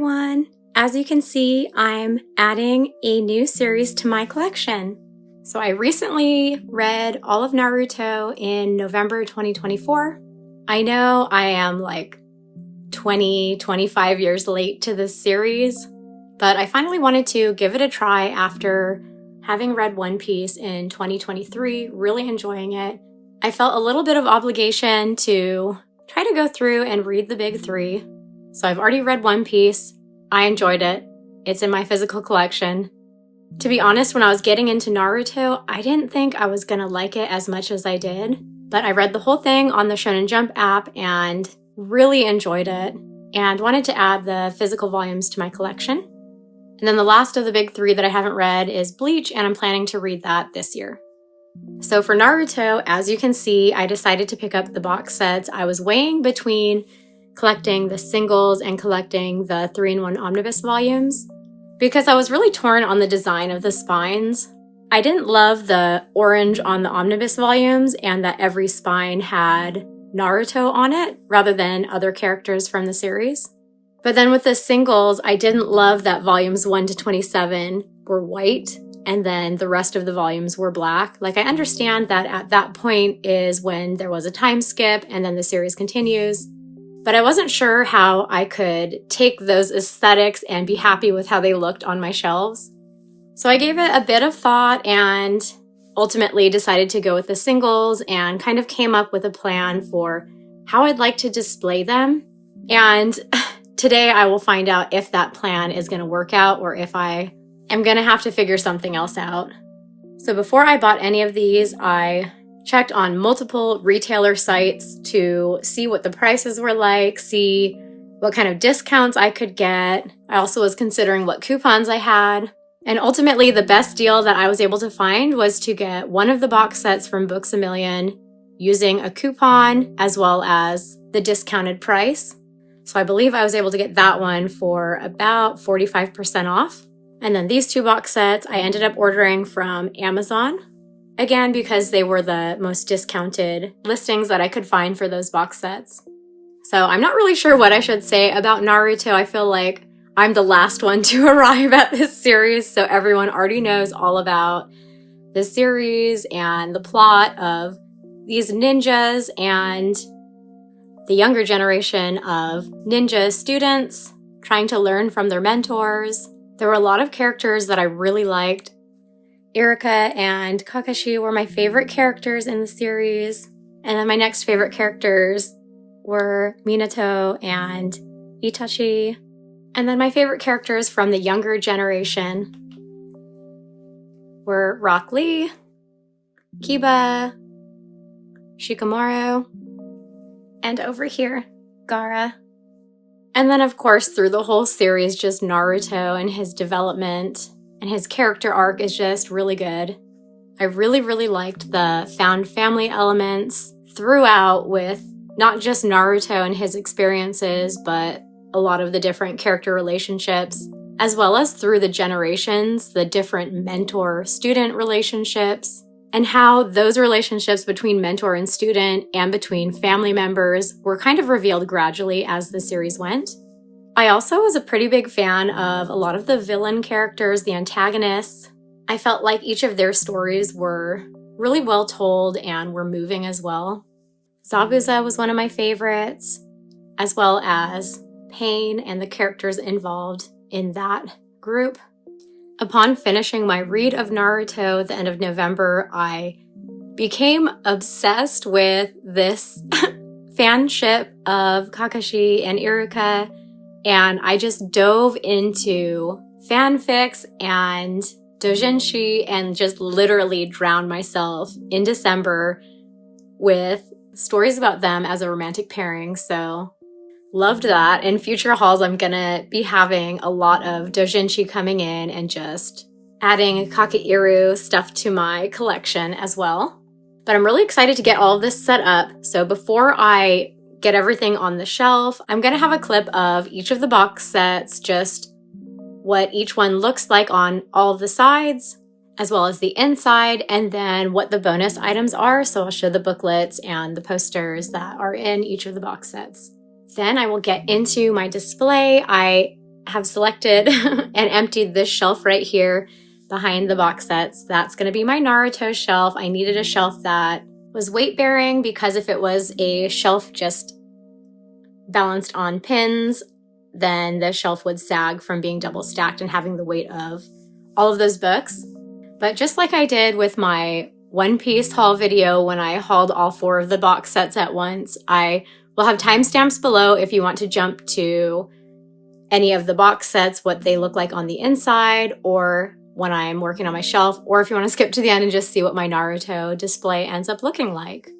everyone! As you can see, I'm adding a new series to my collection. So I recently read all of Naruto in November 2024. I know I am like 25 years late to this series, but I finally wanted to give it a try after having read One Piece in 2023, really enjoying it. I felt a little bit of obligation to try to go through and read the big three. So I've already read One Piece. I enjoyed it. It's in my physical collection. To be honest, when I was getting into Naruto, I didn't think I was gonna like it as much as I did, but I read the whole thing on the Shonen Jump app and really enjoyed it and wanted to add the physical volumes to my collection. And then the last of the big three that I haven't read is Bleach, and I'm planning to read that this year. So for Naruto, as you can see, I decided to pick up the box sets. I was weighing between collecting the singles and collecting the 3-in-1 omnibus volumes because I was really torn on the design of the spines. I didn't love the orange on the omnibus volumes and that every spine had Naruto on it rather than other characters from the series. But then with the singles, I didn't love that volumes 1 to 27 were white and then the rest of the volumes were black. Like, I understand that at that point is when there was a time skip and then the series continues. But I wasn't sure how I could take those aesthetics and be happy with how they looked on my shelves. So I gave it a bit of thought and ultimately decided to go with the singles and kind of came up with a plan for how I'd like to display them. And today I will find out if that plan is going to work out or if I am going to have to figure something else out. So before I bought any of these, I checked on multiple retailer sites to see what the prices were like, see what kind of discounts I could get. I also was considering what coupons I had. And ultimately, the best deal that I was able to find was to get one of the box sets from Books A Million using a coupon as well as the discounted price. So I believe I was able to get that one for about 45% off. And then these two box sets I ended up ordering from Amazon. Again, because they were the most discounted listings that I could find for those box sets. So I'm not really sure what I should say about Naruto. I feel like I'm the last one to arrive at this series, so everyone already knows all about the series and the plot of these ninjas and the younger generation of ninja students trying to learn from their mentors. There were a lot of characters that I really liked. Iruka and Kakashi were my favorite characters in the series. And then my next favorite characters were Minato and Itachi. And then my favorite characters from the younger generation were Rock Lee, Kiba, Shikamaru, and over here, Gaara. And then, of course, through the whole series, just Naruto and his development and his character arc is just really good. I really, really liked the found family elements throughout with not just Naruto and his experiences, but a lot of the different character relationships, as well as through the generations, the different mentor-student relationships, and how those relationships between mentor and student and between family members were kind of revealed gradually as the series went. I also was a pretty big fan of a lot of the villain characters, the antagonists. I felt like each of their stories were really well told and were moving as well. Zabuza was one of my favorites, as well as Pain and the characters involved in that group. Upon finishing my read of Naruto at the end of November, I became obsessed with this fanship of Kakashi and Iruka, and I just dove into fanfics and doujinshi and just literally drowned myself in December with stories about them as a romantic pairing. So loved that. In future hauls, I'm gonna be having a lot of doujinshi coming in and just adding Kakeiru stuff to my collection as well. But I'm really excited to get all of this set up. So before I get everything on the shelf, I'm gonna have a clip of each of the box sets, just what each one looks like on all of the sides, as well as the inside, and then what the bonus items are. So I'll show the booklets and the posters that are in each of the box sets. Then I will get into my display. I have selected and emptied this shelf right here behind the box sets. That's going to be my Naruto shelf. I needed a shelf that was weight bearing because if it was a shelf just balanced on pins, then the shelf would sag from being double stacked and having the weight of all of those books. But just like I did with my One Piece haul video when I hauled all 4 of the box sets at once, I will have timestamps below if you want to jump to any of the box sets, what they look like on the inside, or when I'm working on my shelf, or if you want to skip to the end and just see what my Naruto display ends up looking like.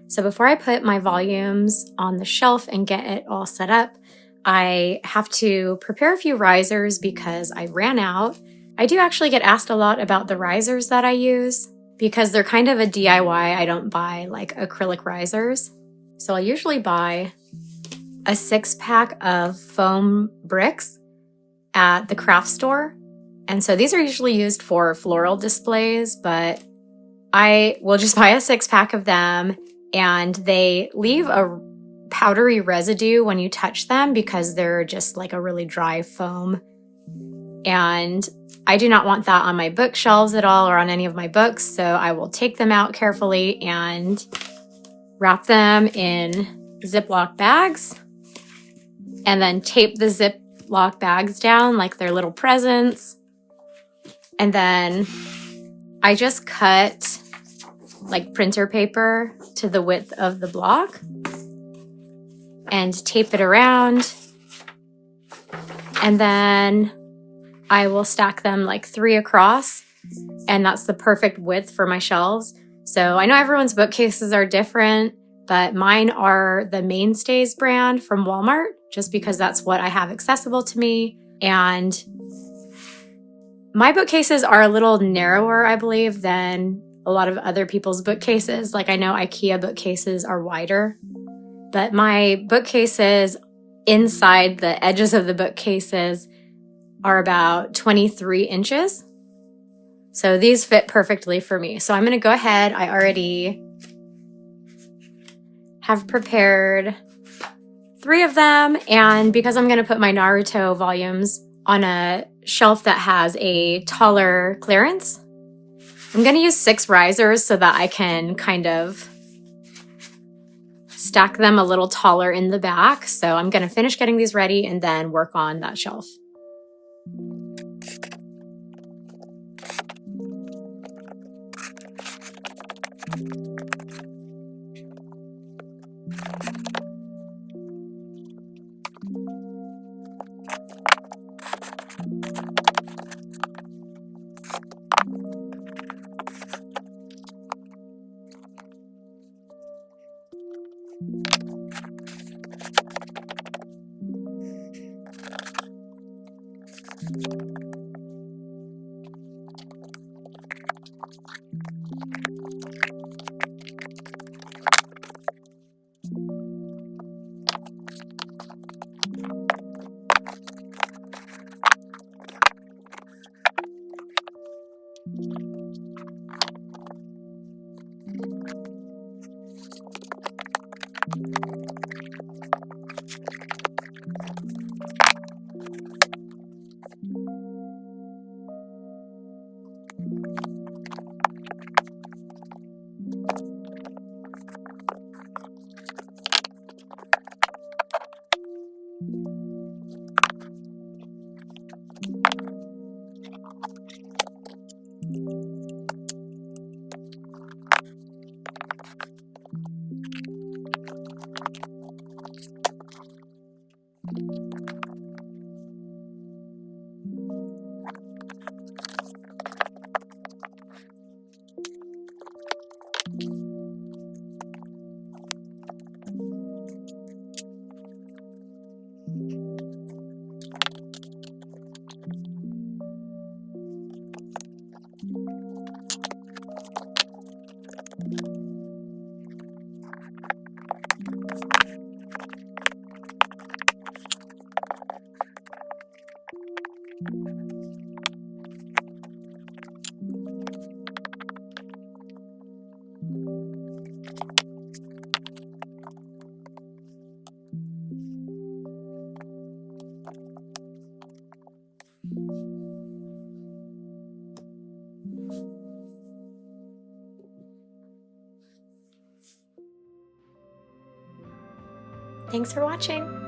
So before I put my volumes on the shelf and get it all set up, I have to prepare a few risers because I ran out. I do actually get asked a lot about the risers that I use because they're kind of a DIY. I don't buy like acrylic risers. So I'll usually buy a 6-pack of foam bricks at the craft store. And so these are usually used for floral displays, but I will just buy a 6-pack of them, and they leave a powdery residue when you touch them because they're just like a really dry foam. And I do not want that on my bookshelves at all or on any of my books, so I will take them out carefully and wrap them in Ziploc bags and then tape the zip Ziploc bags down like they're little presents. And then I just cut like printer paper to the width of the block and tape it around. And then I will stack them like 3 across, and that's the perfect width for my shelves. So I know everyone's bookcases are different, but mine are the Mainstays brand from Walmart, just because that's what I have accessible to me. And my bookcases are a little narrower, I believe, than a lot of other people's bookcases. Like I know IKEA bookcases are wider, but my bookcases inside the edges of the bookcases are about 23 inches. So these fit perfectly for me. So I'm going to go ahead. I already have prepared 3 of them. And because I'm going to put my Naruto volumes on a shelf that has a taller clearance, I'm going to use 6 risers so that I can kind of stack them a little taller in the back. So I'm going to finish getting these ready and then work on that shelf. Thanks for watching.